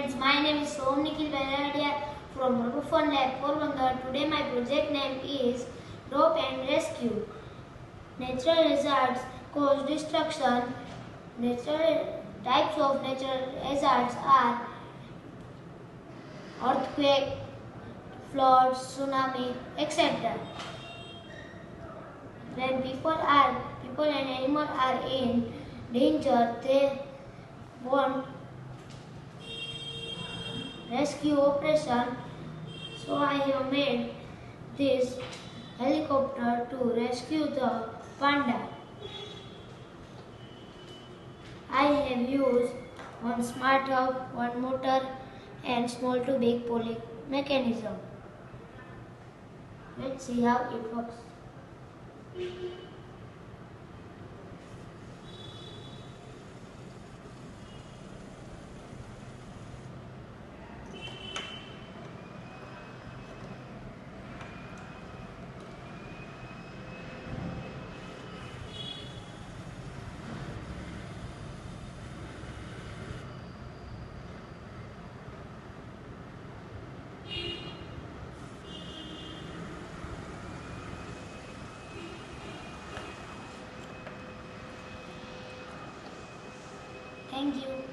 friends, my name is Soham Laladia from Robofun Lab, Porbandar. Today my project name is Rope and Rescue. Natural hazards cause destruction. Natural types of natural hazards are earthquake, floods, tsunami, etc. When people and animals are in danger, they want rescue operation. So I have made this helicopter to rescue the panda. I have used one smart hub, one motor and small to big pulley mechanism. Let's see how it works. Thank you.